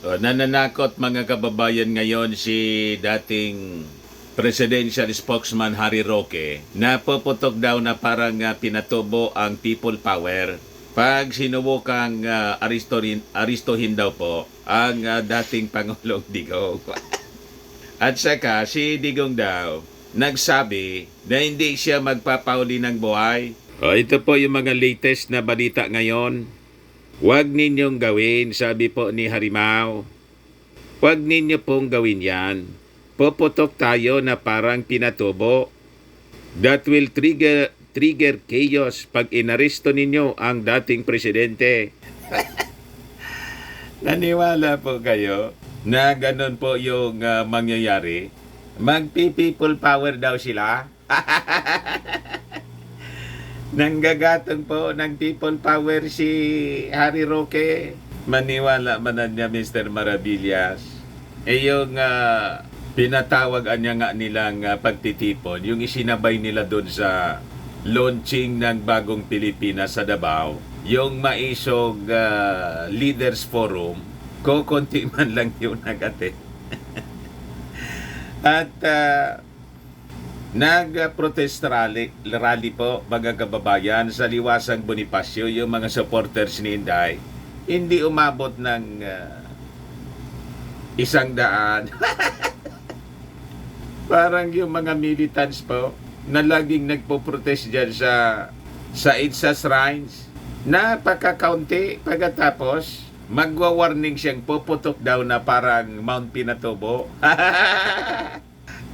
Nananakot mga kababayan ngayon si dating presidential spokesman Harry Roque na puputok daw na parang pinatubo ang people power pag sinubukang aristohin daw po ang dating Pangulong Digong. At saka si Digong daw nagsabi na hindi siya magpapauli ng buhay. Ito po yung mga latest na balita ngayon. Huwag ninyong gawin, sabi po ni Harimau. Huwag ninyo pong gawin yan. Puputok tayo na parang pinatubo. That will trigger chaos pag inaresto ninyo ang dating presidente. Naniwala po kayo na ganun po yung mangyayari? Magpi-people power daw sila. Nanggagatong po ng people power si Harry Roque. Maniwala man niya Mr. Maravillas. Yung pinatawag niya nga nilang pagtitipon, yung isinabay nila doon sa launching ng bagong Pilipinas sa Davao, yung maisog Leaders Forum, konti man lang yung nag-attend. At nag-protest rally po mga kababayan sa Liwasang Bonifacio, yung mga supporters ni Inday. Hindi umabot ng 100. Parang yung mga militants po na laging nagpo-protest dyan sa EDSA shrines. Napaka-kaunti pagkatapos magwa-warning siyang puputok daw na parang Mount Pinatubo.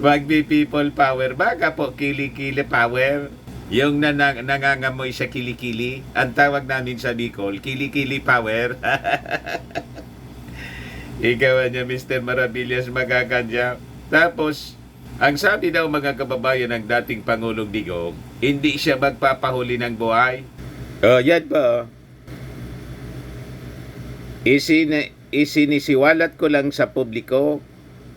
Magbi-people power. Baka po kilikili power. Yung nangangamoy sa kilikili. Ang tawag namin sa Bicol, kilikili power. Ikaw niya, Mr. Maravillas, magkakadya. Tapos, ang sabi daw mga kababayan ng dating Pangulong Digong, hindi siya magpapahuli ng buhay. Yan po. Isinisiwalat ko lang sa publiko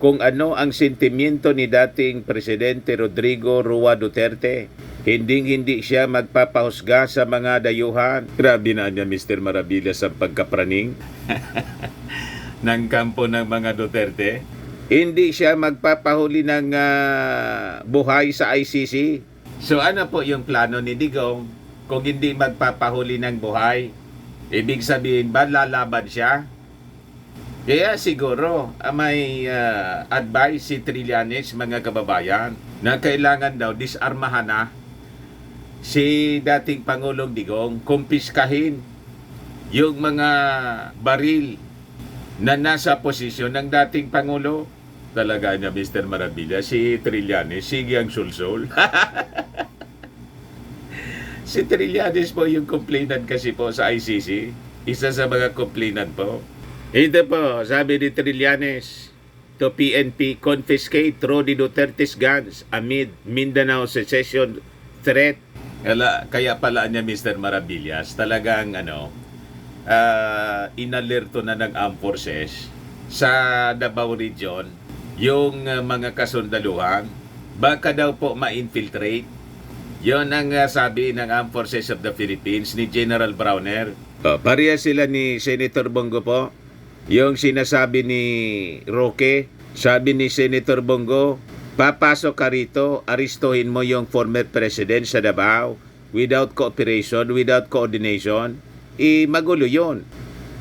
kung ano ang sentimiento ni dating Presidente Rodrigo Roa Duterte. Hindi siya magpapahusga sa mga dayuhan. Grabe na niya Mr. Maravillas ang pagkapraning ng kampo ng mga Duterte. Hindi siya magpapahuli ng buhay sa ICC. So ano po yung plano ni Digong kung hindi magpapahuli ng buhay? Ibig sabihin ba lalaban siya? Kaya siguro may advice si Trillanes mga kababayan na kailangan daw disarmahan na si dating Pangulong Digong, kumpiskahin yung mga baril na nasa posisyon ng dating Pangulo. Talaga niya Mr. Maravilla, si Trillanes, sige ang sulsol. Si Trillanes po yung complainant kasi po sa ICC. Isa sa mga complainant po. Ito po, sabi ni Trillanes, to PNP, confiscate Rody Duterte's guns amid Mindanao secession threat. Kaya pala niya Mr. Maravillas, talagang inalerto na ng armed forces sa Davao Region yung mga kasundaluhan. Baka daw po ma-infiltrate. Yon ang sabi ng Armed Forces of the Philippines ni General Browner. Pareha sila ni Senator Bongo po. Yung sinasabi ni Roque, sabi ni Senator Bongo, papasok ka rito, aristohin mo yung former president sa Davao without cooperation, without coordination. Magulo yun.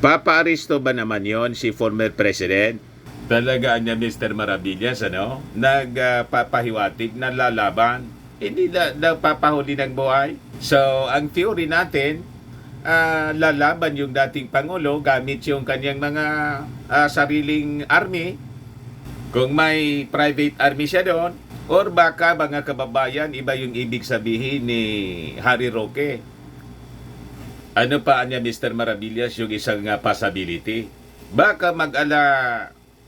Papa-aristo ba naman yon si former president? Talaga niya Mr. Maravillas, nagpapahiwatig na lalaban. Hindi daw papahuli ng buhay. So, ang theory natin, lalaban yung dating Pangulo gamit yung kanyang mga sariling army. Kung may private army siya doon, or baka mga kababayan, iba yung ibig sabihin ni Harry Roque. Ano pa niya Mr. Maravillas yung isang possibility? Baka mag-ala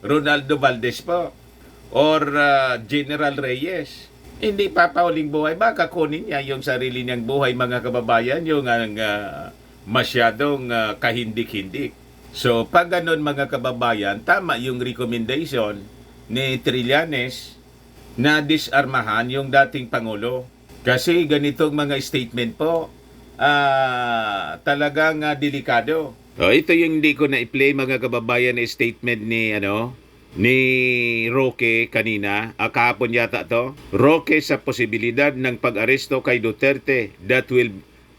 Ronaldo Valdez po or General Reyes. Hindi papahuling buhay. Baka kunin niya yung sarili niyang buhay mga kababayan, yung masyadong kahindik-hindik. So pag ganun mga kababayan, tama yung recommendation ni Trillanes na disarmahan yung dating Pangulo. Kasi ganitong mga statement po, talagang delikado. Ito yung hindi ko na-play mga kababayan na statement ni Roque kanina, kahapon yata to. Roque sa posibilidad ng pag-aresto kay Duterte that will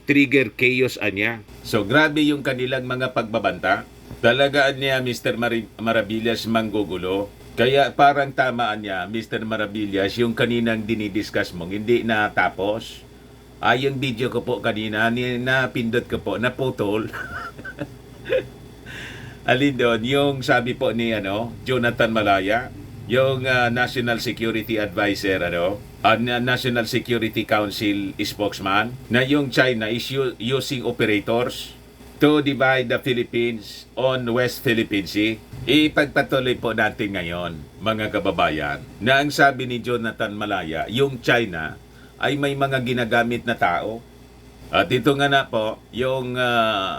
trigger chaos anya. So grabe yung kanilang mga pagbabanta. Talagaan niya Mr. Maravillas manggugulo. Kaya parang tamaan niya Mr. Maravillas yung kaninang dinidiscuss mong hindi na tapos. Yung video ko po kanina, napindot ko po, naputol. Alin doon, yung sabi po ni Jonathan Malaya, yung National Security Advisor, National Security Council spokesman, na yung China is using operators to divide the Philippines on West Philippine Sea. Ipagpatuloy po natin ngayon, mga kababayan, na ang sabi ni Jonathan Malaya, yung China ay may mga ginagamit na tao. At ito nga na po, yung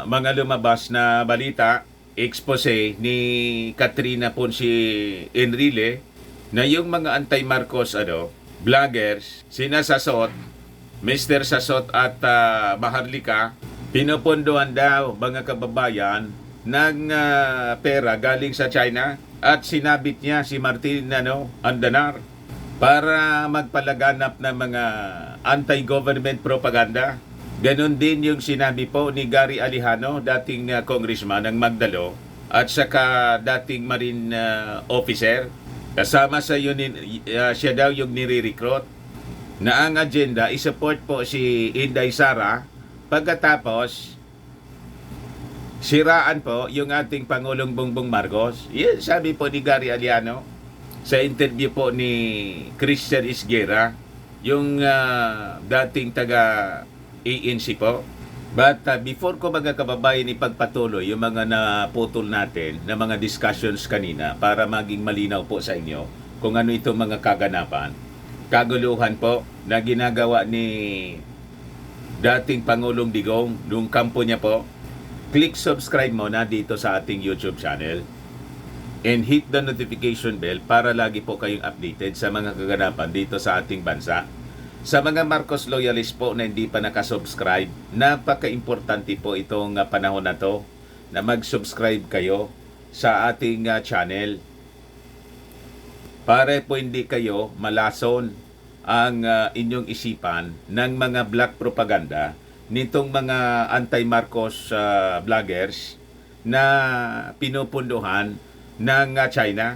mga lumabas na balita, expose ni Katrina Ponce Enrile, na yung mga anti-Marcos vloggers, sina Sasot, Mr. Sasot at Maharlika, pinupunduhan daw mga kababayan ng pera galing sa China at sinabit niya si Martin Andanar para magpalaganap ng mga anti-government propaganda. Ganon din yung sinabi po ni Gary Alejano, dating congressman ng Magdalo, at saka dating marine officer. Kasama sa yun, siya daw yung nire-recruit, na ang agenda isupport po si Inday Sara, pagkatapos siraan po yung ating Pangulong Bongbong Marcos. Yan, sabi po ni Gary Alejano sa interview po ni Christian Isguera, yung dating taga ANC po. But before ko mga kababayan ipagpatuloy yung mga naputol natin na mga discussions kanina para maging malinaw po sa inyo kung ano itong mga kaganapan, kaguluhan po na ginagawa ni dating Pangulong Digong nung kampo niya po, click subscribe mo na dito sa ating YouTube channel and hit the notification bell para lagi po kayong updated sa mga kaganapan dito sa ating bansa. Sa mga Marcos loyalist po na hindi pa nakasubscribe, napaka-importante po itong panahon na to na mag-subscribe kayo sa ating channel para po hindi kayo malason ang inyong isipan ng mga black propaganda nitong mga anti-Marcos vloggers na pinupunduhan ng China.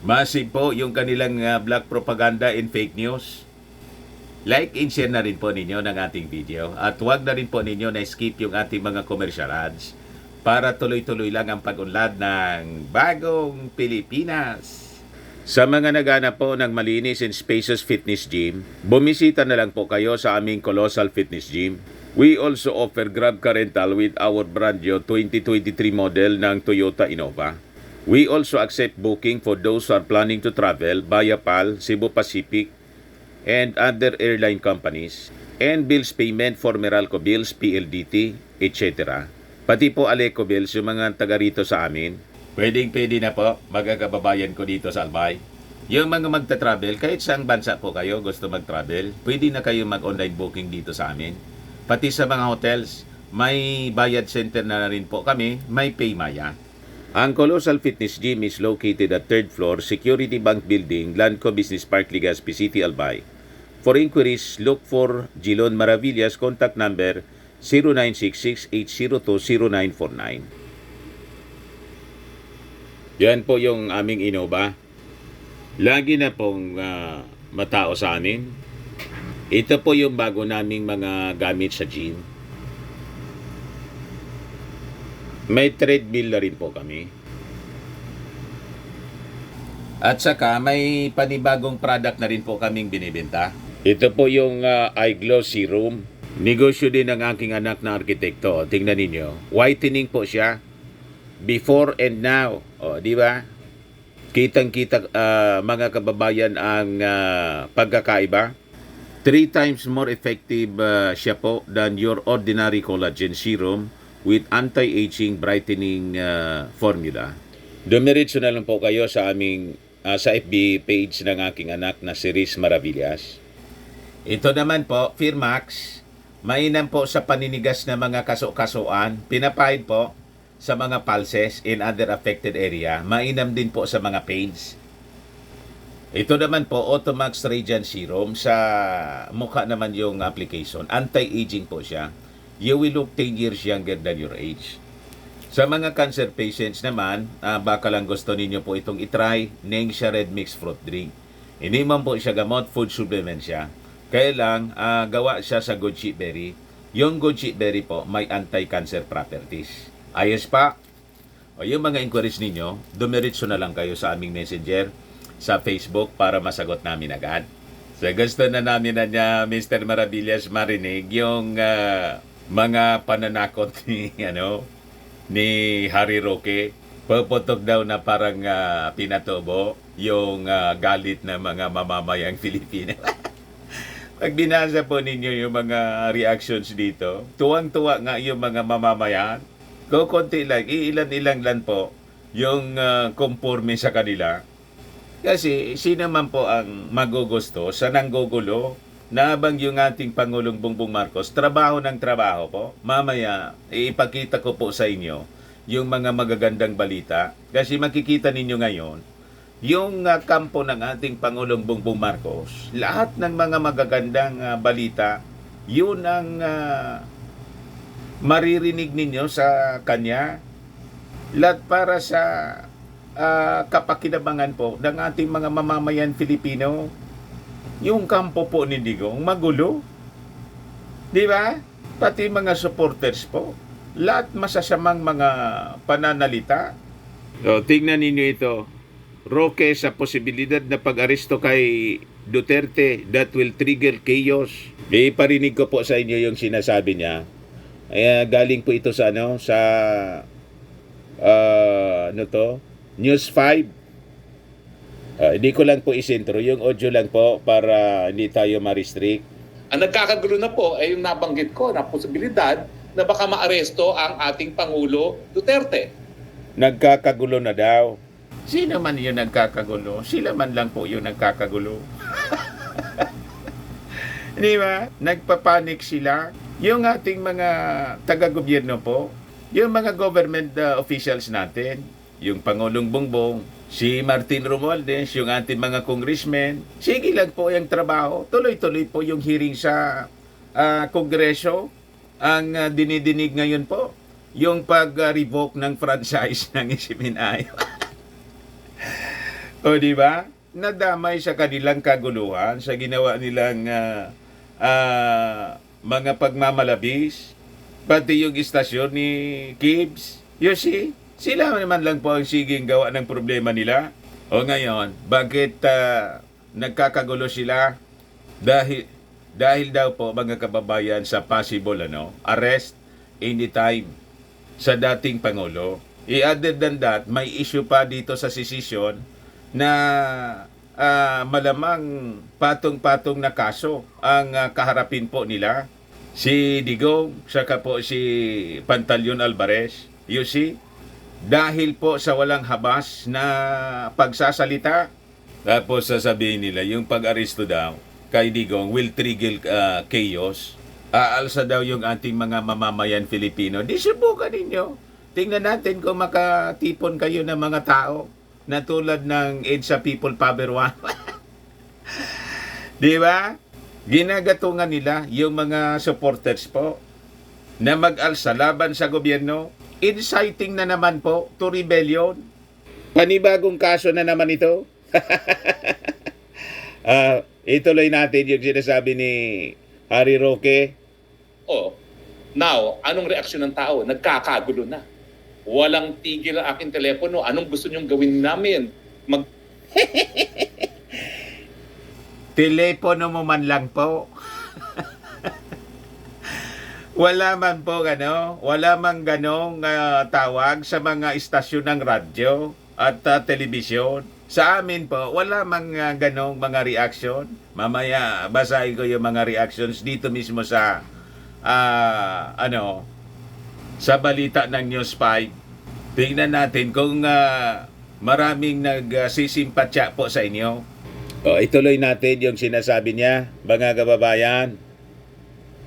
Massive po yung kanilang black propaganda and fake news. Like and share na rin po ninyo ng ating video. At huwag na rin po ninyo na skip yung ating mga commercial ads para tuloy-tuloy lang ang pag-unlad ng bagong Pilipinas. Sa mga naghanap po ng malinis and spacious fitness gym, bumisita na lang po kayo sa aming Colossal Fitness Gym. We also offer Grab Car Rental with our brand new 2023 model ng Toyota Innova. We also accept booking for those who are planning to travel via PAL, Cebu Pacific, and other airline companies, and bills payment for Meralco Bills, PLDT, etc. Pati po Aleco Bills, yung mga taga rito sa amin. Pwede na po, mga kababayan ko dito sa Albay. Yung mga magta-travel, kahit saang bansa po kayo gusto mag-travel, pwede na kayo mag-online booking dito sa amin. Pati sa mga hotels, may bayad center na rin po kami, may Paymaya. Ang Colossal Fitness Gym is located at 3rd floor, Security Bank Building, Landco Business Park, Legazpi City, Albay. For inquiries, look for Gilon Maravillas, contact number 0966-802-0949. Yan po yung aming Innova. Lagi na pong matao sa amin. Ito po yung bago naming mga gamit sa gym. May treadmill na rin po kami. At saka may panibagong product na rin po kaming binibenta. Ito po yung iGlow Serum. Negosyo din ng aking anak na arkitekto. Tingnan ninyo. Whitening po siya. Before and now. O, di ba? Kitang-kita mga kababayan ang pagkakaiba. 3 times more effective siya po than your ordinary collagen serum with anti-aging brightening formula. Dumiretso na lang po kayo sa aming sa FB page ng aking anak na si Riz Maravillas. Ito naman po, Firmax, mainam po sa paninigas na mga kaso-kasuan, pinapahid po sa mga pulses in other affected area. Mainam din po sa mga pains. Ito naman po, Automax Radiant Serum. Sa mukha naman yung application. Anti-aging po siya. You will look 10 years younger than your age. Sa mga cancer patients naman, baka lang gusto ninyo po itong itry, Nengxia Red Mix Fruit Drink. Hindi man po siya gamot, food supplement siya. Kaya lang, gawa siya sa goji berry. Yung goji berry po, may anti-cancer properties. Ayos pa. O yung mga inquiries ninyo, dumiretso na lang kayo sa aming messenger sa Facebook para masagot namin agad. So gusto na namin na niya, Mr. Maravillas, marinig yung mga pananakot ni Harry Roque. Puputok daw na parang pinatubo yung galit ng mga mamamayang Filipino. Pag binasa po ninyo yung mga reactions dito, tuwang-tuwa nga yung mga mamamayan. Kukunti lang, ilan-ilang lang po yung conforme sa kanila. Kasi sino man po ang magugusto sa nanggugulo na habang yung ating Pangulong Bongbong Marcos, trabaho ng trabaho po. Mamaya, ipakita ko po sa inyo yung mga magagandang balita. Kasi makikita ninyo ngayon, yung kampo ng ating Pangulong Bongbong Marcos, lahat ng mga magagandang balita, yun ang maririnig ninyo sa kanya. Lahat para sa kapakinabangan po ng ating mga mamamayan Filipino. Yung kampo po ni Digong, magulo. Di ba? Pati mga supporters po. Lahat masasamang mga pananalita. So, tingnan ninyo ito. Roque sa posibilidad na pag-aresto kay Duterte that will trigger chaos. Iparinig ko po sa inyo yung sinasabi niya. Galing po ito sa News 5. Hindi ko lang po isintro, yung audio lang po para hindi tayo ma-restrict. Ang nagkakagulo na po ay yung nabanggit ko na posibilidad na baka maaresto ang ating Pangulo Duterte. Nagkakagulo na daw. Sino man yung nagkakagulo? Sila man lang po yung nagkakagulo. Di ba? Nagpapanik sila. Yung ating mga taga-gobyerno po, yung mga government officials natin, yung Pangulong Bongbong, si Martin Romualdez, yung ating mga congressmen, sige lang po yung trabaho. Tuloy-tuloy po yung hearing sa Kongreso. Ang dinidinig ngayon po, yung pag-revoke ng franchise ng Isiminay. O di ba? Nadamay sa kanilang kaguluhan, sa ginawa nilang mga pagmamalabis, pati yung istasyon ni Gibbs. You see? Sila naman lang po ang siging gawa ng problema nila. O ngayon, bakit nagkakagulo sila? Dahil daw po mga kababayan sa possible arrest anytime sa dating Pangulo. Other than that, may issue pa dito sa secession na malamang patong-patong na kaso ang kaharapin po nila. Si Digong, saka po si Pantaleon Alvarez. You see? Dahil po sa walang habas na pagsasalita. Tapos sasabihin nila, yung pag-aresto daw kay Digong will trigger chaos. Aalsa daw yung ating mga mamamayan Filipino. Di subukan ninyo. Tingnan natin kung makatipon kayo ng mga tao na tulad ng EDSA People Power 1. Di ba? Ginagatungan nila yung mga supporters po na mag-alsa laban sa gobyerno. Inciting na naman po to rebellion. Panibagong kaso na naman ito. Ituloy natin yung sinasabi ni Harry Roque. Now, anong reaksyon ng tao? Nagkakagulo na. Walang tigil ang aking telepono. Anong gusto nyong gawin namin? Telepono mo man lang po. Wala man po wala man ganong tawag sa mga istasyon ng radyo at telebisyon. Sa amin po, wala man ganong mga reaction. Mamaya, basahin ko yung mga reactions dito mismo sa sa balita ng News 5. Tingnan natin kung maraming nagsisimpatya po sa inyo. Ituloy natin yung sinasabi niya, mga kababayan.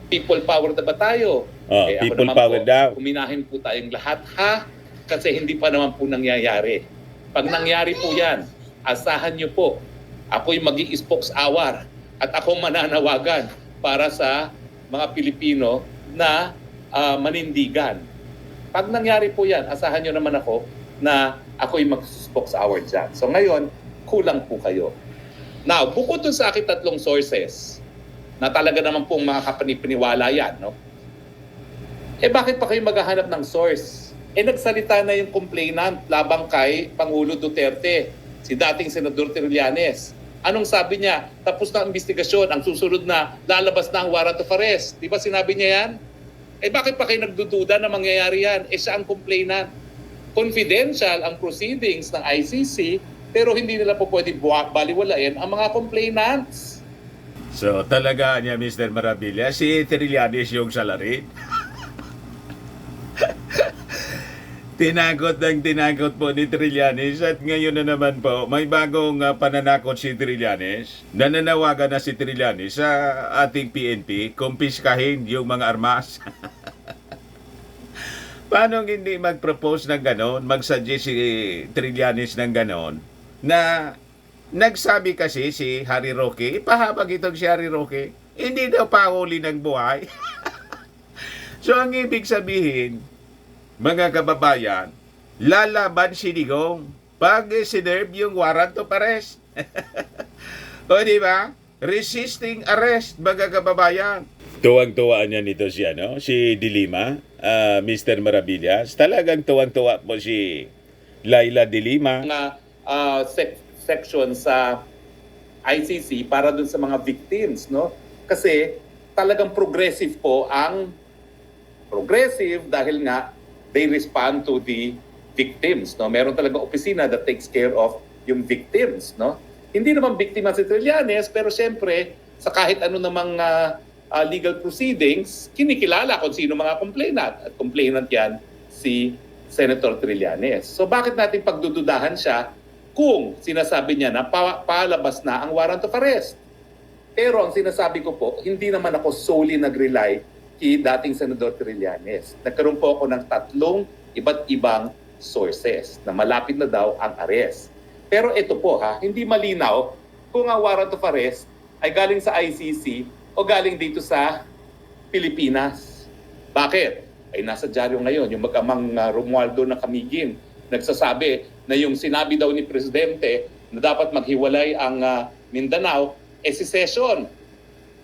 People power na ba tayo? People power daw. Uminahin po tayong lahat, ha? kasi hindi pa naman po nangyayari. Pag nangyari po yan, asahan nyo po, ako'y mag-i-spokesawar at ako mananawagan para sa mga Pilipino na manindigan. Pag nangyari po yan, asahan nyo naman ako na ako'y mag-spokesawar dyan. So ngayon, kulang po kayo. Now, bukod dun sa aking 3 sources, na talaga naman pong mga kapanipiniwala yan, no? Bakit pa kayo maghahanap ng source? Nagsalita na yung complainant labang kay Pangulo Duterte, si dating Senador Trillanes. Anong sabi niya? Tapos na ang investigasyon, ang susunod na lalabas na ang warrant of arrest. Di ba sinabi niya yan? Bakit pa kayo nagdududa na mangyayari yan? Siya ang complainant. Confidential ang proceedings ng ICC, pero hindi nila po pwede baliwalain ang mga complainants. So talaga niya, Mr. Marabilla, si Trillanes yung salarin. Tinagot po ni Trillanes at ngayon na naman po may bagong pananakot si Trillanes. Nananawagan na si Trillanes sa ating PNP kumpiskahin yung mga armas. Paano hindi mag-propose ng ganon, mag-suggest si Trillanes ng ganon, na nagsabi kasi si Harry Roque, ipahabag itong si Harry Roque, hindi daw pahuli ng buhay. So ang ibig sabihin, mga kababayan, lalaban si Digong pag sinerve yung warrant of arrest. O di ba? Resisting arrest, mga kababayan. Tuwang-tuwaan niya nito si Dilima, Mr. Maravillas. Talagang tuwang-tuwa po si Laila Dilima. Na section sa ICC para dun sa mga victims, no? Kasi talagang progressive po ang progressive dahil nga they respond to the victims, no? Meron talaga opisina that takes care of yung victims, no? Hindi naman biktima si Trillanes, pero siyempre sa kahit ano namang legal proceedings, kinikilala kung sino mga complainant. At complainant yan si Senator Trillanes. So bakit natin pagdududahan siya kung sinasabi niya na palabas na ang warrant of arrest? Pero ang sinasabi ko po, hindi naman ako solely nag-rely kay dating Senador Trillanes. Nagkaroon po ako ng 3 iba't ibang sources na malapit na daw ang arrest. Pero ito po hindi malinaw kung ang warrant of arrest ay galing sa ICC o galing dito sa Pilipinas. Bakit? Ay nasa dyaryo ngayon, yung mag-amang Romualdo na Camiguin, nagsasabi na yung sinabi daw ni Presidente na dapat maghiwalay ang Mindanao, secession.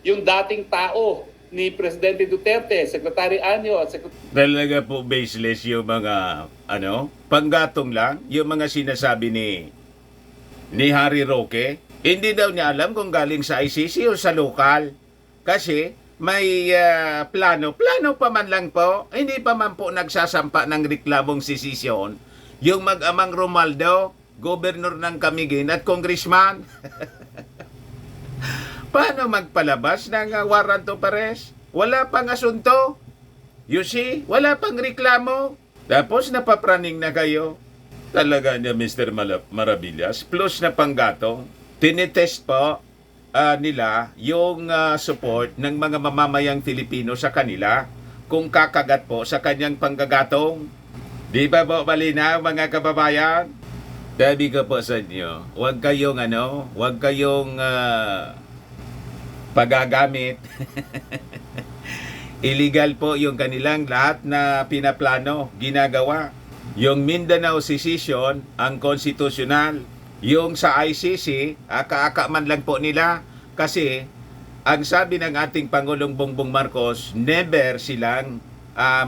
Yung dating tao ni Presidente Duterte, Secretary Anyo at Talaga po baseless yung mga panggatong lang, yung mga sinasabi ni Harry Roque. Hindi daw niya alam kung galing sa ICC o sa lokal. Kasi may plano pa man lang po, hindi pa man po nagsasampa ng reklamong sesisyon yung mag-amang Romualdo, gobernador ng Camiguin at congressman. Paano magpalabas ng warrant of arrest? Wala pang asunto. You see? Wala pang reklamo. Tapos napapraning na kayo. Talaga niya, Mr. Maravillas. Plus na panggatong. Tinitest po nila yung support ng mga mamamayang Filipino sa kanila kung kakagat po sa kanyang panggagatong. Di ba po malinaw, mga kababayan? Sabi ko po sa inyo, huwag kayong pagagamit. Illegal po yung kanilang lahat na pinaplano, ginagawa. Yung Mindanao Secession, ang konstitusyonal. Yung sa ICC, aka-aka man lang po nila. Kasi, ang sabi ng ating Pangulong Bongbong Marcos, never silang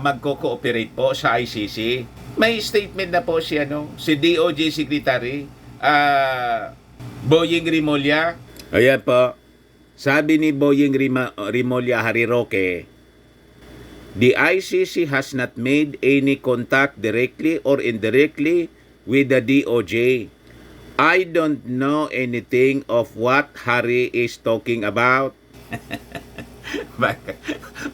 magko-cooperate po sa ICC. May statement na po si DOJ Secretary, Boying Rimulya. Ayan po. Sabi ni Boying Rimulya Harry Roque, the ICC has not made any contact directly or indirectly with the DOJ. I don't know anything of what Harry is talking about.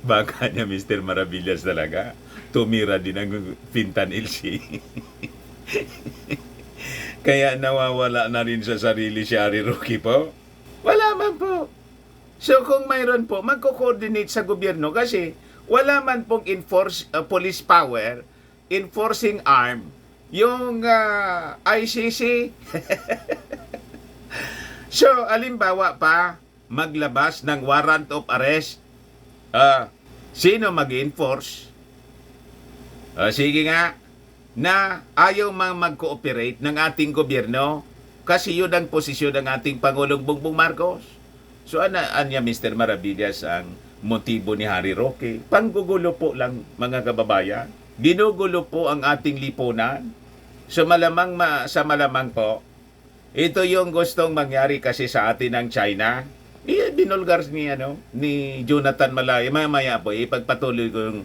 baka niya, Mr. Maravillas talaga. Tumira din ang fentanyl si. Kaya nawawala na rin sa sarili si Harry Roque po. Wala man po. So kung mayroon po, magko-coordinate sa gobyerno kasi wala man pong enforce police power enforcing arm yung ICC. So, alimbawa pa, maglabas ng warrant of arrest. Sino mag-enforce? Sige nga, na ayaw mag-cooperate ng ating gobyerno kasi yun ang posisyon ng ating Pangulong Bongbong Marcos. So, anya Mr. Maravillas ang motibo ni Harry Roque? Panggugulo po lang, mga kababayan. Ginugulo po ang ating lipunan. So, sa malamang po, ito yung gustong mangyari kasi sa atin ng China. Binulgar ni Jonathan Malaya. Maya po, ipagpatuloy ko yung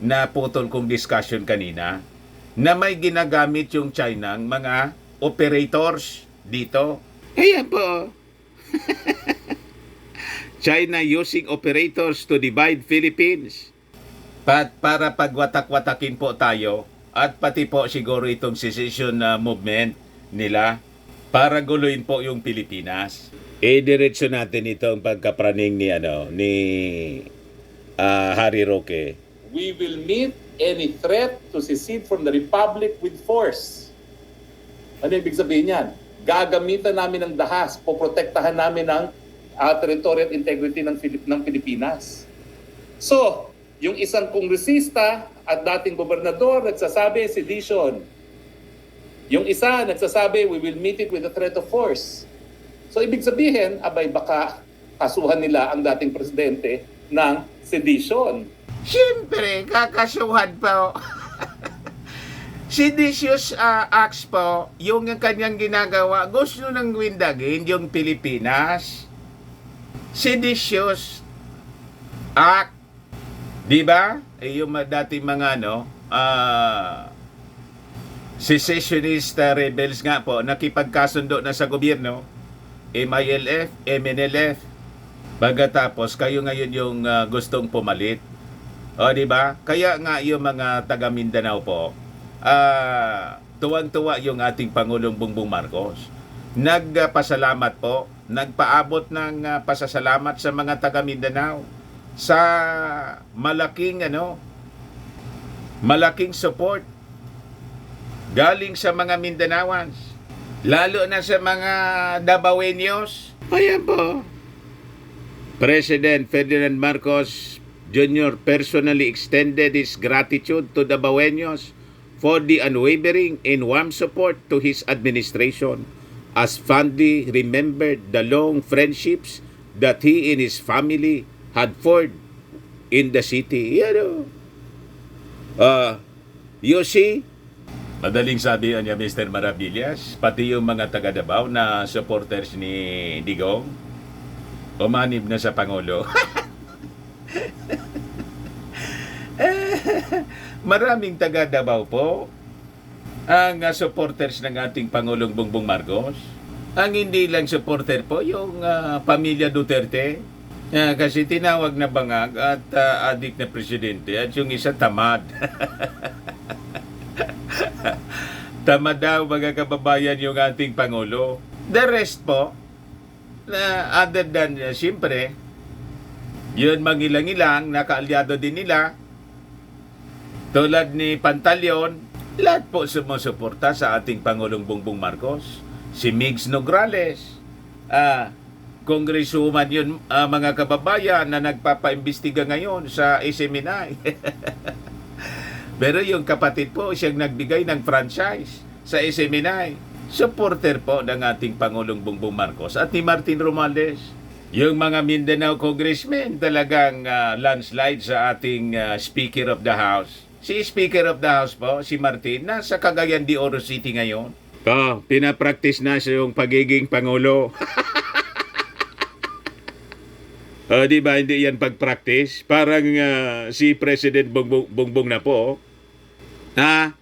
naputol kong discussion kanina na may ginagamit yung China ng mga operators dito. Ayan po. China using operators to divide Philippines. Para pagwatak-watakin po tayo at pati po siguro itong secession movement nila para guluhin po yung Pilipinas. Diretso natin itong pagkapraning ni Harry Roque. We will meet any threat to secede from the Republic with force. Ano ibig sabihin yan? Gagamitan namin ng dahas, poprotektahan namin ang territorial integrity ng Pilipinas. So, yung isang kongresista at dating gobernador nagsasabi, sedition. Yung isa nagsasabi, we will meet it with a threat of force. So, ibig sabihin, abay baka kasuhan nila ang dating presidente ng sedition. Siyempre, kakasuhan po. Seditious acts po, yung kanyang ginagawa, gusto nang windagin yung Pilipinas. Seditious act. Diba? Yung dating mga secessionist rebels nga po, nakipagkasundo na sa gobyerno, MILF, MNLF. Pagkatapos, kayo ngayon yung gustong pumalit. O, diba? Kaya nga yung mga taga Mindanao po, tuwang-tuwa yung ating Pangulong Bongbong Marcos. Nagpasalamat po, nagpaabot ng pasasalamat sa mga taga Mindanao sa malaking support galing sa mga Mindanaoans, lalo na sa mga Dabaweños. Ayan po. President Ferdinand Marcos Jr. personally extended his gratitude to Dabaweños for the unwavering and warm support to his administration, as fondly remembered the long friendships that he and his family had forged in the city. You see, madaling sabi niya Mr. Maravillas, pati yung mga taga Davao na supporters ni Digong, umanib na sa Pangulo. Maraming taga Davao po ang supporters ng ating Pangulong Bongbong Marcos. Ang hindi lang supporter po, yung pamilya Duterte. Kasi tinawag na bangag at adik na presidente at yung isa tamad. Tamad daw mga kababayan yung ating Pangulo. The rest po, other than siyempre, yun mangilang-ilang, nakaalyado din nila, tulad ni Pantaleon, lahat po sumusuporta sa ating Pangulong Bongbong Marcos. Si Migs Nograles, Congresswoman yun, mga kababayan na nagpapaimbestiga ngayon sa SMNI. Pero yung kapatid po, siyang nagbigay ng franchise sa SMNI. Supporter po ng ating Pangulong Bongbong Marcos at ni Martin Romualdez. Yung mga Mindanao congressmen talagang landslide sa ating Speaker of the House. Si Speaker of the House po, si Martin, nasa Cagayan de Oro City ngayon. Pinapractice na siya yung pagiging Pangulo. Di ba hindi yan pag-practice? Parang si President Bongbong na po. Ha?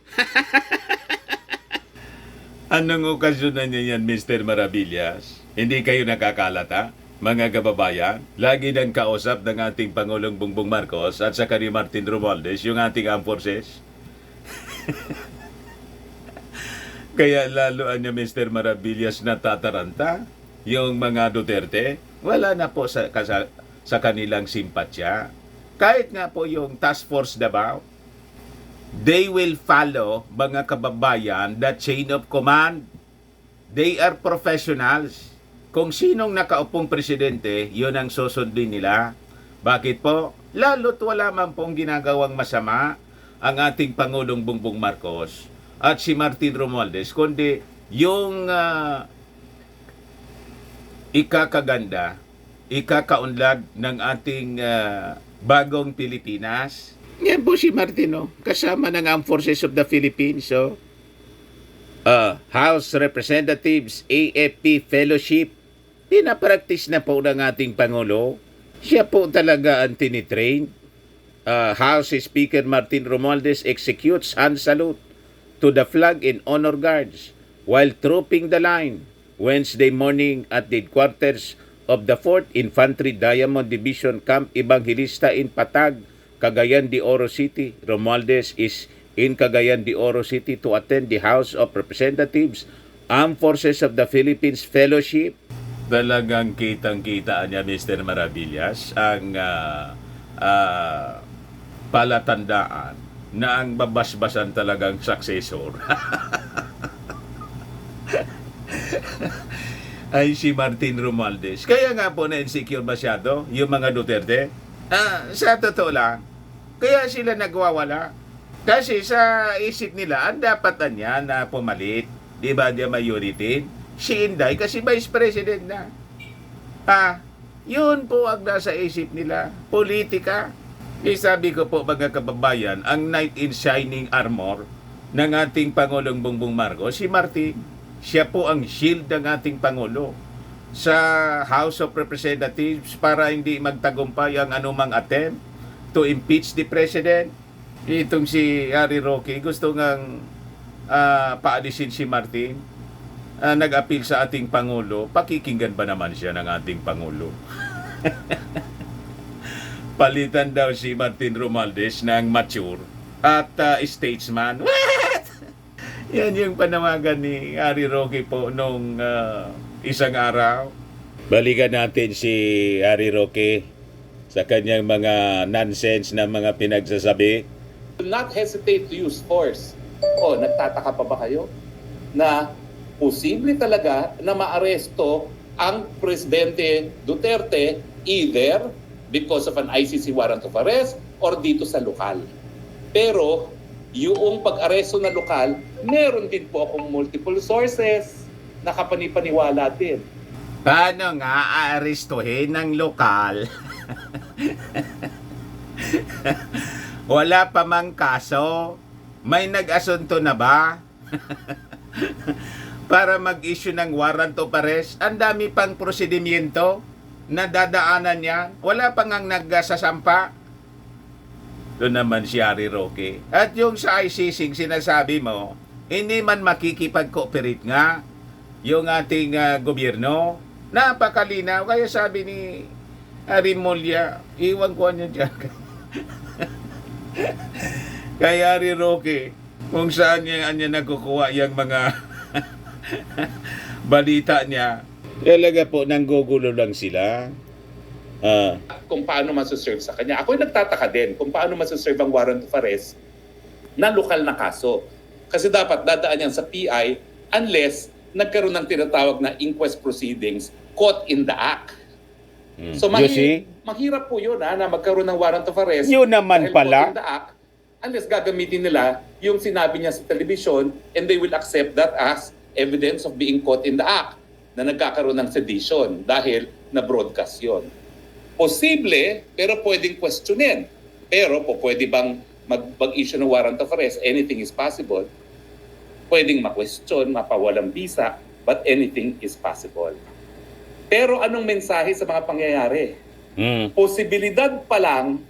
Anong okasyon na niya yan, Mr. Maravillas? Hindi kayo nakakalata, mga kababayan? Lagi nang kausap ng ating Pangulong Bongbong Marcos at saka ni Martin Romualdez, yung ating armed forces. Kaya lalo niya, Mr. Maravillas, natataranta yung mga Duterte. Wala na po sa kanilang simpatsya. Kahit nga po yung Task Force Davao, they will follow, mga kababayan, the chain of command. They are professionals. Kung sinong nakaupong presidente, yun ang susundin nila. Bakit po? Lalo't wala man pong ginagawang masama ang ating Pangulong Bongbong Marcos at si Martin Romualdez, kundi yung ikakaganda, ikakaunlad ng ating bagong Pilipinas. Yan po si Martin, kasama ng Armed Forces of the Philippines. House Representatives AFP Fellowship, pinapractice na po ng ating Pangulo. Siya po talaga ang tinitrain. House Speaker Martin Romualdez executes hand salute to the flag and honor guards while trooping the line Wednesday morning at the headquarters of the 4th Infantry Diamond Division Camp Evangelista in Patag, Cagayan de Oro City. Romualdez is in Cagayan de Oro City to attend the House of Representatives Armed Forces of the Philippines Fellowship. Talagang kitang-kita niya, Mr. Maravillas, ang palatandaan na ang babasbasan talagang successor ay si Martin Romualdez. Kaya nga po na-insecure masyado yung mga Duterte. Sa totoo lang, kaya sila nagwawala. Kasi sa isip nila, ang dapatan niya na pumalit, di ba niya majority? Si Inday kasi Vice President na. Yun po ang nasa isip nila. Politika. Sabi ko po mga kababayan, ang knight in shining armor ng ating Pangulong Bongbong Marcos, si Martin. Siya po ang shield ng ating Pangulo sa House of Representatives para hindi magtagumpay ang anumang attempt to impeach the President. Itong si Harry Roque, gusto ngang paalisin si Martin. Nag-appeal sa ating Pangulo, pakikinggan ba naman siya ng ating Pangulo? Palitan daw si Martin Romualdez ng mature at statesman. What? Yan yung panawagan ni Harry Roque po nung isang araw. Balikan natin si Harry Roque sa kanyang mga nonsense na mga pinagsasabi. Do not hesitate to use force. Nagtataka pa ba kayo na posible talaga na maaresto ang Presidente Duterte either because of an ICC warrant of arrest or dito sa lokal. Pero yung pag-aresto na lokal, meron din po akong multiple sources na kapanipaniwala din. Paano nga aarestuhin ng lokal? Wala pa mang kaso. May nag-asunto na ba? Para mag-issue ng warrant of arrest, ang dami pang prosedimento na dadaanan niya. Wala pa ngang nagsasampa. Doon naman si Harry Roque. At yung sa ICC sinasabi mo, hindi man makikipag-cooperate nga yung ating gobyerno. Napakalinaw. Kaya sabi ni Harry Mulya, iwan ko niya dyan. Kaya Harry Roque, kung saan niya nagkukuha yung mga balita niya, talaga po nanggugulo lang sila. Kung paano masaserve sa kanya. Ako'y nagtataka din kung paano masaserve ang warrant of arrest na lokal na kaso. Kasi dapat dadaan yan sa PI unless nagkaroon ng tinatawag na inquest proceedings caught in the act. So mahirap po yun na magkaroon ng warrant of arrest. Yun naman pala. Caught in the act, unless gagamitin nila yung sinabi niya sa television and they will accept that as evidence of being caught in the act na nagkakaroon ng sedition dahil na-broadcast yun. Posible, pero pwedeng questionin. Pero pwede bang mag-issue ng warrant of arrest? Anything is possible. Pwedeng ma-question, mapawalang visa, but anything is possible. Pero anong mensahe sa mga pangyayari? Posibilidad pa lang,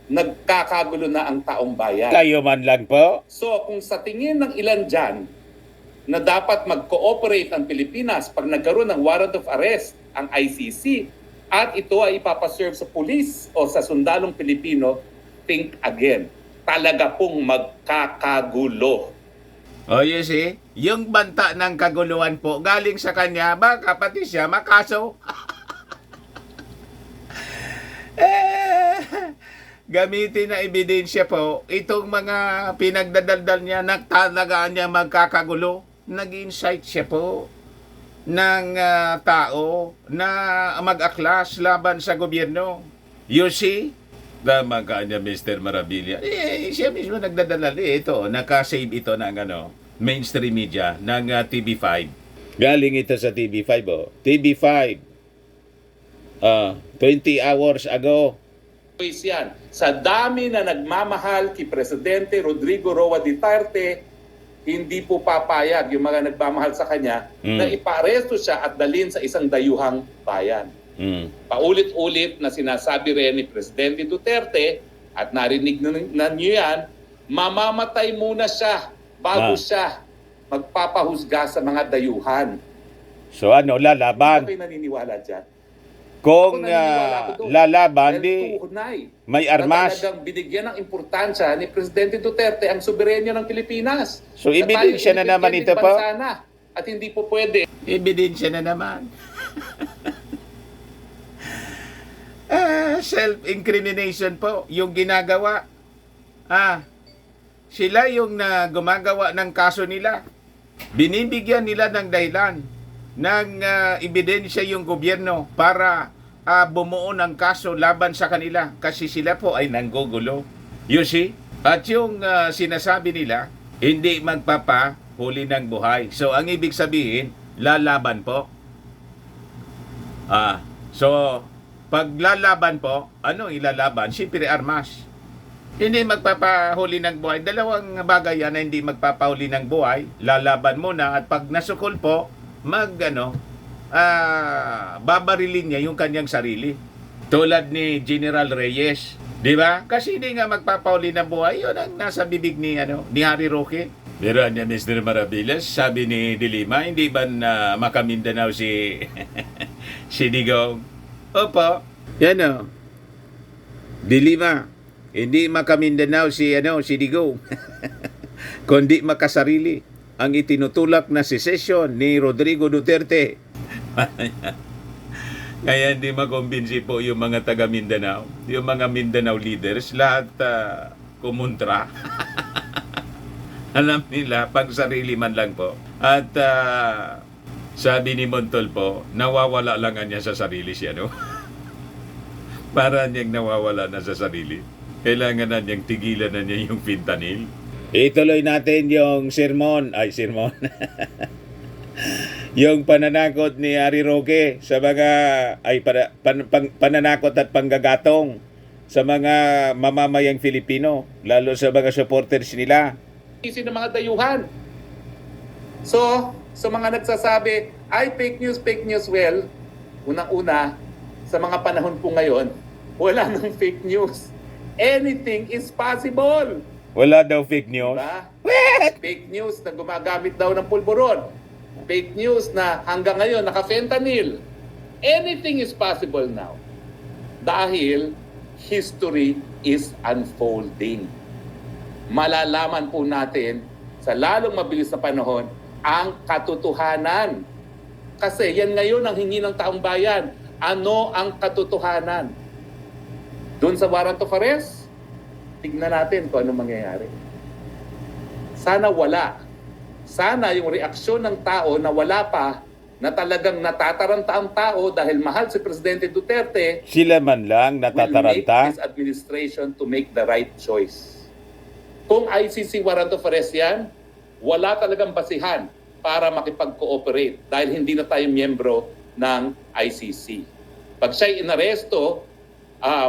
nagkakagulo na ang taong bayan. Kayo man lang po. So kung sa tingin ng ilan dyan na dapat mag-cooperate ang Pilipinas pag nagkaroon ng warrant of arrest ang ICC at ito ay ipapaserve sa pulis o sa sundalong Pilipino, think again. Talaga pong magkakagulo. You see, yung banta ng kaguluhan po galing sa kanya, baka pati siya makaso. gamitin na ebidensya po itong mga pinagdadaldal niya, nagtalagaan niya magkakagulo. Nag-incite siya po ng tao na mag-aklas laban sa gobyerno. You see? Tama ka niya, Mr. Marabilia. Siya mismo nagdadala. Ito, nakasave ito ng mainstream media ng TV5. Galing ito sa TV5. Oh. TV5. 20 hours ago. Yan. Sa dami na nagmamahal kay Presidente Rodrigo Roa Duterte, hindi po papayag yung mga nagmamahal sa kanya na iparesto siya at dalhin sa isang dayuhang bayan. Paulit-ulit na sinasabi rin ni Presidente Duterte, at narinig na niyo yan, mamamatay muna siya bago siya magpapahusga sa mga dayuhan. So lalaban? Hindi kayo naniniwala dyan? Kung lalaban, di may armas. Talagang binigyan ng importansya ni Presidente Duterte ang soberenyo ng Pilipinas. So ebidensya na naman ito po. At hindi po pwede. Ebidensya na naman. Self-incrimination po yung ginagawa. Sila yung gumagawa ng kaso nila. Binibigyan nila ng dahilan ng ebidensya yung gobyerno para bumuo ng kaso laban sa kanila kasi sila po ay nanggugulo. You see? At yung sinasabi nila, hindi magpapahuli ng buhay. So, ang ibig sabihin, lalaban po. So, pag lalaban po, ano ilalaban? Siyempre armas. Hindi magpapahuli ng buhay. Dalawang bagay yan na hindi magpapahuli ng buhay. Lalaban muna at pag nasukol po, babarilin niya yung kanyang sarili. Tulad ni General Reyes. Di ba? Kasi hindi nga magpapahuli ng buhay. Yun ang nasa bibig ni Harry Roque. Pero niya, Mr. Maravillas, sabi ni Dilima, hindi ba na makamindanao si si Digong? Opo. Yan Dilima, hindi makamindanao si Digong. Kundi makasarili ang itinutulak na secession ni Rodrigo Duterte. Kaya hindi makumbinsi po yung mga taga Mindanao, yung mga Mindanao leaders, lahat kumontra. Alam nila, pag sarili man lang po. At sabi ni Montol po, nawawala lang niya sa sarili siya, no? Para niyang nawawala na sa sarili. Kailangan na niyang tigilan na niya yung fentanyl. Ituloy natin yung sermon. Yung pananakot ni Harry Roque sa mga pananakot at panggagatong sa mga mamamayang Filipino, lalo sa mga supporters nila. Ng mga dayuhan. So, sa mga nagsasabi, fake news, well, unang-una, sa mga panahon po ngayon, wala nang fake news. Anything is possible. Wala daw fake news. Diba? Fake news na gumagamit daw ng pulburon. Fake news na hanggang ngayon naka-fentanyl. Anything is possible now. Dahil history is unfolding. Malalaman po natin sa lalong mabilis na panahon ang katotohanan. Kasi yan ngayon ang hingi ng taong bayan. Ano ang katotohanan? Doon sa warrant of arrest, tignan natin kung anong mangyayari. Sana wala. Sana yung reaksyon ng tao na wala pa, na talagang natataranta ang tao dahil mahal si Presidente Duterte, sila man lang natataranta. Will make this administration to make the right choice. Kung ICC warrant of arrest yan, wala talagang basihan para makipag-cooperate dahil hindi na tayo miyembro ng ICC. Pag siya'y inaresto,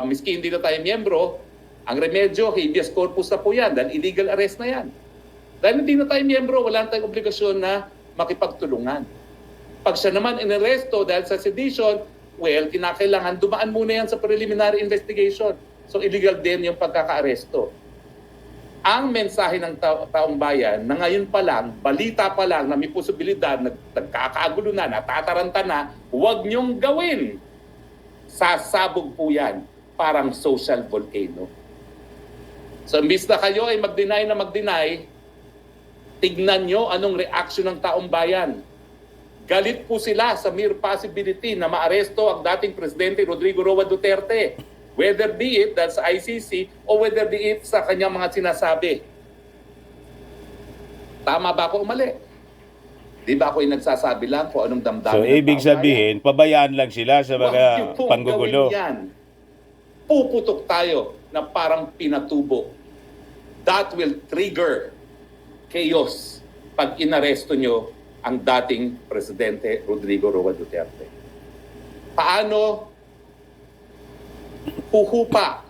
miski hindi na tayo miyembro, ang remedyo, habeas corpus na po yan dahil illegal arrest na yan. Dahil hindi na tayo miyembro, wala na tayong obligasyon na makipagtulungan. Pag siya naman inaresto dahil sa sedition, well, kinakailangan dumaan muna yan sa preliminary investigation. So illegal din yung pagkaka-aresto. Ang mensahe ng taong bayan na ngayon pa lang, balita pa lang na may posibilidad, nagkakagulo na, natataranta na, huwag niyong gawin. Sasabog po yan, parang social volcano. So imbis na kayo ay mag-deny na mag-deny, tignan nyo anong reaction ng taong bayan. Galit po sila sa mere possibility na maaresto ang dating Presidente Rodrigo Roa Duterte. Whether be it that's ICC o whether be it sa kanyang mga sinasabi. Tama ba ako o mali? Di ba ako yung nagsasabi lang kung anong damdamin? So, ng ibig taong bayan? sabihin, pabayaan lang sila sa Huwag niyo mga pong panggugulo. gawin yan. Puputok tayo na parang pinatubo. That will trigger chaos pag inaresto nyo ang dating Presidente Rodrigo Roa Duterte. Paano huhupa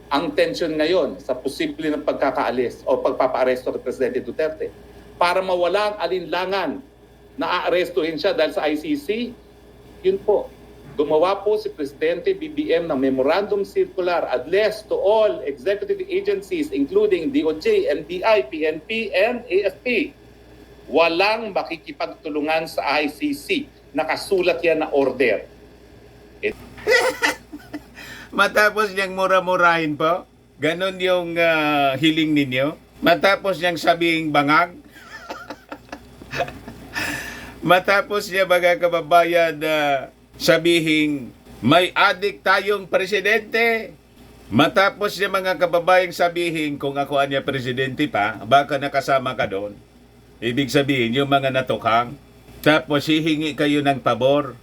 ang tension ngayon sa posible ng pagkakaalis o pagpapaaresto kay Presidente Duterte para mawala ang alinlangan na aarestuhin siya dahil sa ICC? Yun po, gumawa po si Presidente BBM ng Memorandum Circular addressed to all executive agencies including DOJ, NBI, PNP, and AFP. Walang makikipagtulungan sa ICC. Nakasulat yan na order. Matapos niyang mura-murahin po, ganon yung hiling ninyo. Matapos niyang sabing bangag. Matapos niya mga kababayan sabihin may adik tayong presidente. Matapos niya mga kababayan sabihin kung ako anya presidente pa, baka nakasama ka doon. Ibig sabihin yung mga natukhang. Tapos hihingi kayo ng pabor.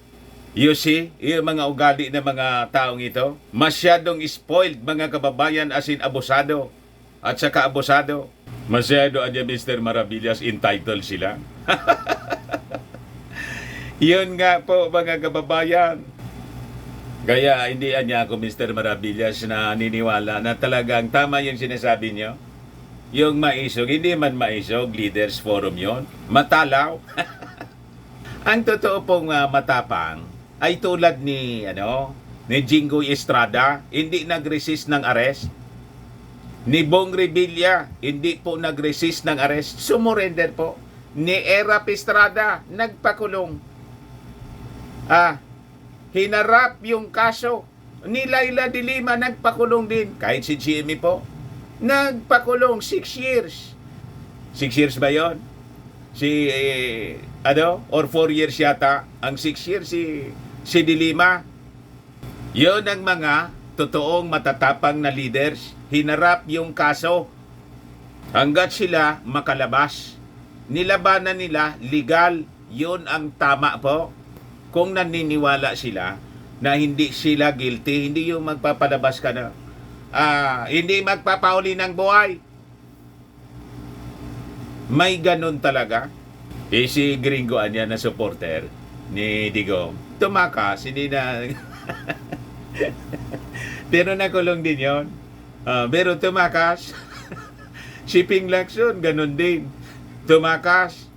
You see, yung mga ugali ng mga taong ito, masyadong spoiled mga kababayan as in abusado. At saka abusado. Masyado anya Mr. Maravillas entitled sila. Yun nga po mga kababayan. Kaya hindi anya ako Mr. Maravillas na niniwala na talagang tama yung sinasabi nyo. Yung maisog, hindi man maisog, Leaders Forum yon. Matalaw. Ang totoo pong matapang ay tulad ni Jingo Estrada, hindi nag-resist ng arrest. Ni Bong Revilla, hindi po nag-resist ng arrest. Sumurrender po. Ni Erap Estrada, nagpakulong. Hinarap yung kaso. Ni Laila de Lima, nagpakulong din. Kahit si Jimmy po, nagpakulong 6 years. 6 years ba yon? Or 4 years yata. Ang 6 years si de Lima. Yon ang mga totoong matatapang na leaders. Hinarap yung kaso hanggat sila makalabas. Nilabanan nila, legal. Yun ang tama po. Kung naniniwala sila na hindi sila guilty, hindi yung magpapalabas ka na. Hindi magpapauli ng buhay. May ganun talaga. Si Gringo anya na supporter ni Digong, tumakas, hindi na... Pero nakulong din yon. Pero tumakas. Si Ping Lacson, ganun din. Tumakas.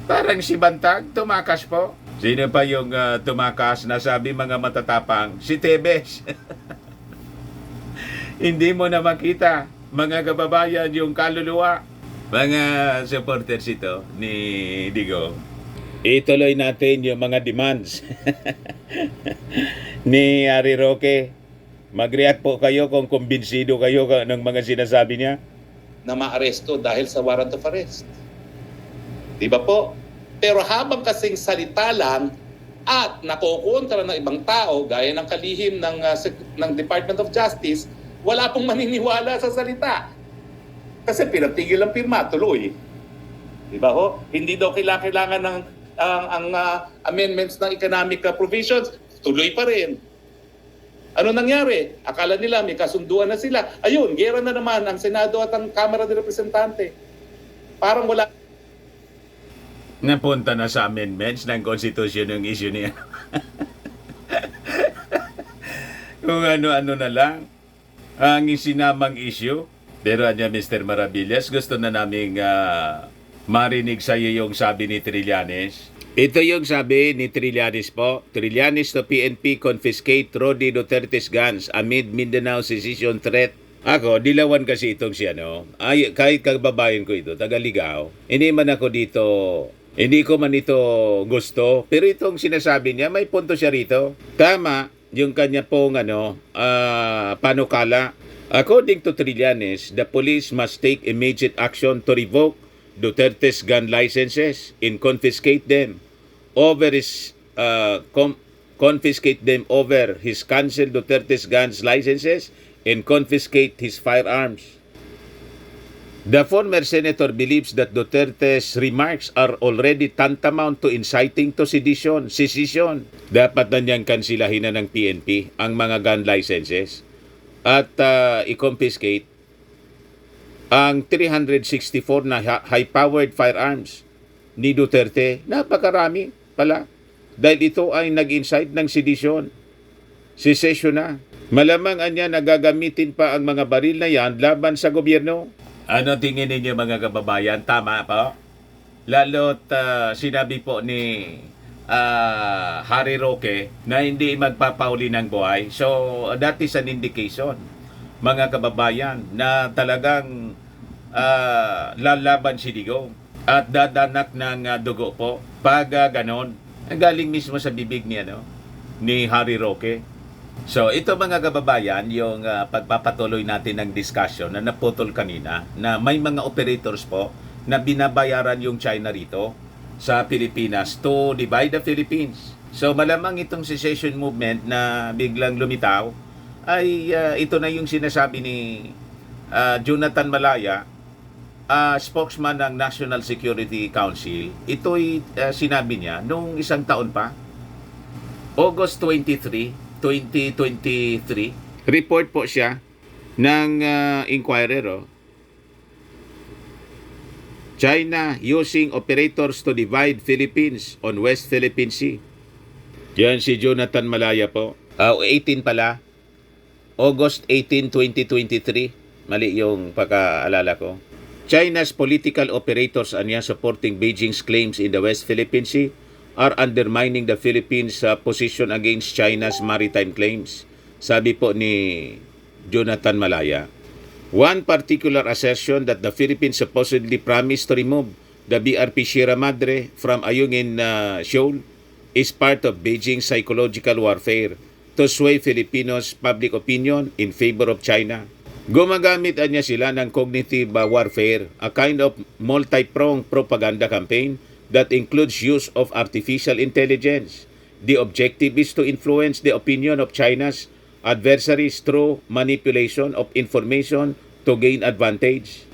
Parang si Bantag, tumakas po. Sino pa yung tumakas na sabi mga matatapang? Si Tebes. Hindi mo na makita, mga kababayan, yung kaluluwa. Mga supporters ito ni Digong. Ituloy natin yung mga demands ni Harry Roque. Mag-react po kayo kung kumbinsido kayo ng mga sinasabi niya. Na maaresto dahil sa warrant of arrest. Di ba po? Pero habang kasing salita lang at nakukontra ng ibang tao, gaya ng kalihim ng Department of Justice, wala pong maniniwala sa salita. Kasi pinatigil ang pirma, tuloy. Di ba ho? Hindi daw kailangan ng amendments ng economic provisions, tuloy pa rin. Ano nangyari? Akala nila may kasunduan na sila. Ayun, gera na naman ang Senado at ang Kamara de Representante. Parang wala. Napunta na sa amendments ng Constitution yung issue niya. Kung ano-ano na lang ang isinamang issue. Pero anya Mr. Maravillas, gusto na naming marinig sa iyo yung sabi ni Trillanes. Ito yung sabi ni Trillanes po. Trillanes to PNP confiscate Rody Duterte's guns amid Mindanao secession threat. Ako, dilawan kasi itong si kahit kababayan ko ito, taga-Ligao. Hindi ko man ito gusto. Pero itong sinasabi niya, may punto siya rito. Tama yung kanya pong panukala. According to Trillanes, the police must take immediate action to revoke Duterte's gun licenses and confiscate them over his confiscate them over his cancel Duterte's guns licenses and confiscate his firearms. The former senator believes that Duterte's remarks are already tantamount to inciting to secession. Dapat na niyang kansilahin na ng PNP ang mga gun licenses at i-confiscate ang 364 na high-powered firearms ni Duterte. Napakarami pala. Dahil ito ay nag-incite ng secession na. Malamang anya nagagamitin pa ang mga baril na yan laban sa gobyerno. Ano tingin ninyo mga kababayan? Tama po? Lalo't sinabi po ni Harry Roque na hindi magpapauli ng buhay. So that is an indication, mga kababayan, na talagang lalaban si Digong at dadanak ng dugo po. Pag ganon, galing mismo sa bibig ni Harry Roque. So ito mga kababayan, yung pagpapatuloy natin ng discussion na naputol kanina, na may mga operators po na binabayaran yung China rito sa Pilipinas to divide the Philippines. So malamang itong secession movement na biglang lumitaw ay ito na yung sinasabi ni Jonathan Malaya, spokesman ng National Security Council. Ito'y sinabi niya noong isang taon pa, August 23, 2023. Report po siya ng Inquirer. China using operators to divide Philippines on West Philippine Sea. Yan si Jonathan Malaya po. 18 pala. August 18, 2023. Mali yung pagkaalala ko. China's political operators anya supporting Beijing's claims in the West Philippine Sea are undermining the Philippines' position against China's maritime claims. Sabi po ni Jonathan Malaya. One particular assertion that the Philippines supposedly promised to remove the BRP Sierra Madre from Ayungin Shoal is part of Beijing's psychological warfare to sway Filipinos' public opinion in favor of China. Gumagamit niya sila ng cognitive warfare, a kind of multi-pronged propaganda campaign that includes use of artificial intelligence. The objective is to influence the opinion of China's adversaries through manipulation of information to gain advantage.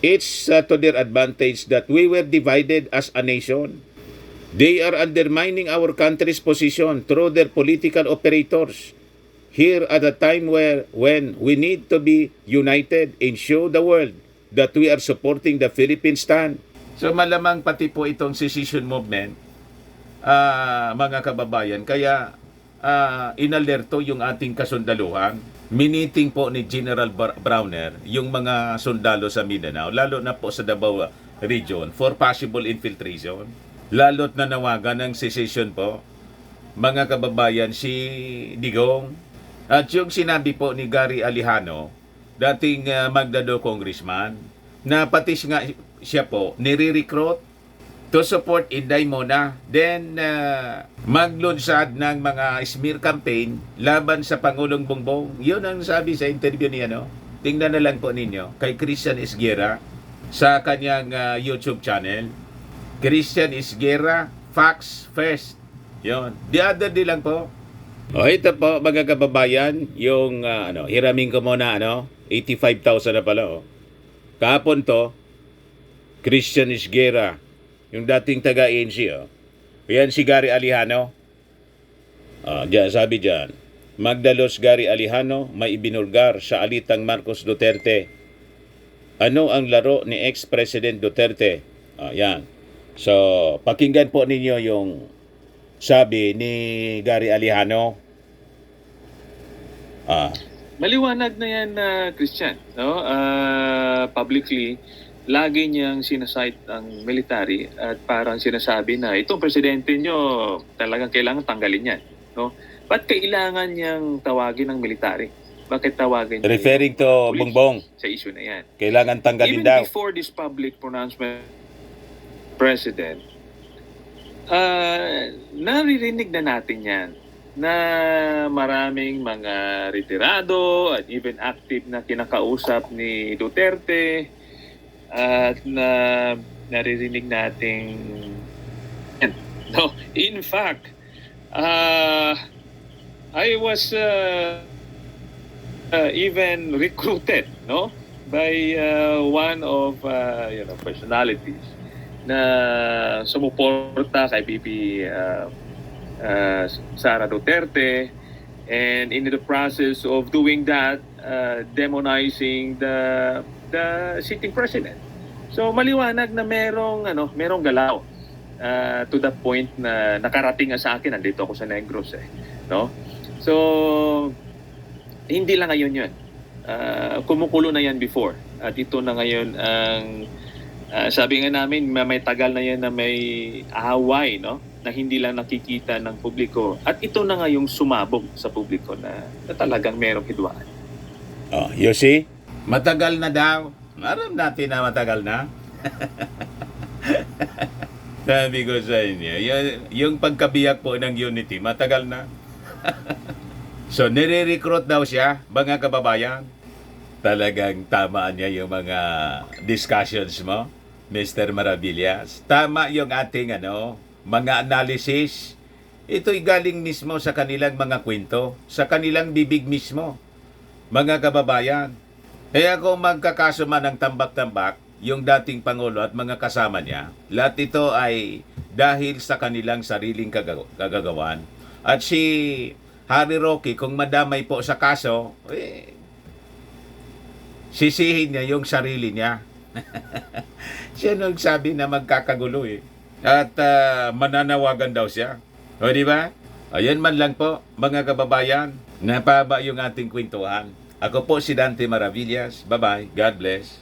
It's to their advantage that we were divided as a nation. They are undermining our country's position through their political operators here at a time when we need to be united and show the world that we are supporting the Philippine stand. So malamang pati po itong secession movement, mga kababayan, kaya inalerto yung ating kasundaluhan. Miniting po ni General Browner yung mga sundalo sa Mindanao, lalo na po sa Davao region, for possible infiltration. Lalo't nanawagan ng secession po, mga kababayan, si Digong. At yung sinabi po ni Gary Alejano, dating Magdalo congressman, na pati siya po nire-recruit to support Inday Mona. Then maglunsad ng mga smear campaign laban sa Pangulong Bongbong. Yun ang sabi sa interview niya. Tingnan na lang po ninyo kay Christian Esguerra sa kanyang YouTube channel. Christian Esguerra, Facts First. Yun. The other day lang po. Ito po mga kababayan, yung hiramin ko muna 85,000 na pala. Kahapon to, Christian Esguerra, yung dating taga-ANC. Yan si Gary Alejano. Diyan, sabi diyan, Magdalos Gary Alejano may ibinulgar sa alitang Marcos Duterte. Ano ang laro ni ex-President Duterte? Yan. So, pakinggan po ninyo yung sabi ni Gary Alejano. Maliwanag na yan na Christian, no? Publicly, lagi niyang sinasite ang military at parang sinasabi na itong presidente nyo talagang kailangan tanggalin yan, no? Ba't kailangan niyang tawagin ng military? Bakit tawagin niya Referring to Bongbong. sa issue na yan? Kailangan tanggalin Even daw. before this public pronouncement, President, naririnig na natin yan na maraming mga retirado at even active na kinakausap ni Duterte at na naririnig nating no, in fact I was even recruited, no, by one of personalities na sumuporta kay BP Sara Duterte, and in the process of doing that, demonizing the sitting president. So maliwanag na merong galaw to the point na nakarating nga sa akin, nandito ako sa Negros no? So hindi lang ngayon 'yun. Kumukulo na yan before. At ito na ngayon ang sabi nga namin, may tagal na yan na may away, no? Na hindi lang nakikita ng publiko. At ito na nga yung sumabog sa publiko na talagang merong hidwaan. Oh, you see? Matagal na daw. Aram natin na matagal na. Sabi ko sa inyo, yung pagkabiyak po ng unity, matagal na. So, nire-recruit daw siya, mga kababayan. Talagang tamaan niya yung mga discussions mo, Mr. Maravillas. Tama yung ating mga analysis. Ito'y galing mismo sa kanilang mga kwento, sa kanilang bibig mismo, mga kababayan. Kaya kung magkakaso man ng tambak-tambak, yung dating Pangulo at mga kasama niya, lahat ito ay dahil sa kanilang sariling kagagawan. At si Harry Roque, kung madamay po sa kaso, sisihin niya yung sarili niya. Siya nagsabi na magkakagulo At mananawagan daw siya. O di ba? Ayan man lang po, mga kababayan. Napaba yung ating kwentuhan. Ako po si Dante Maravillas. Bye-bye. God bless.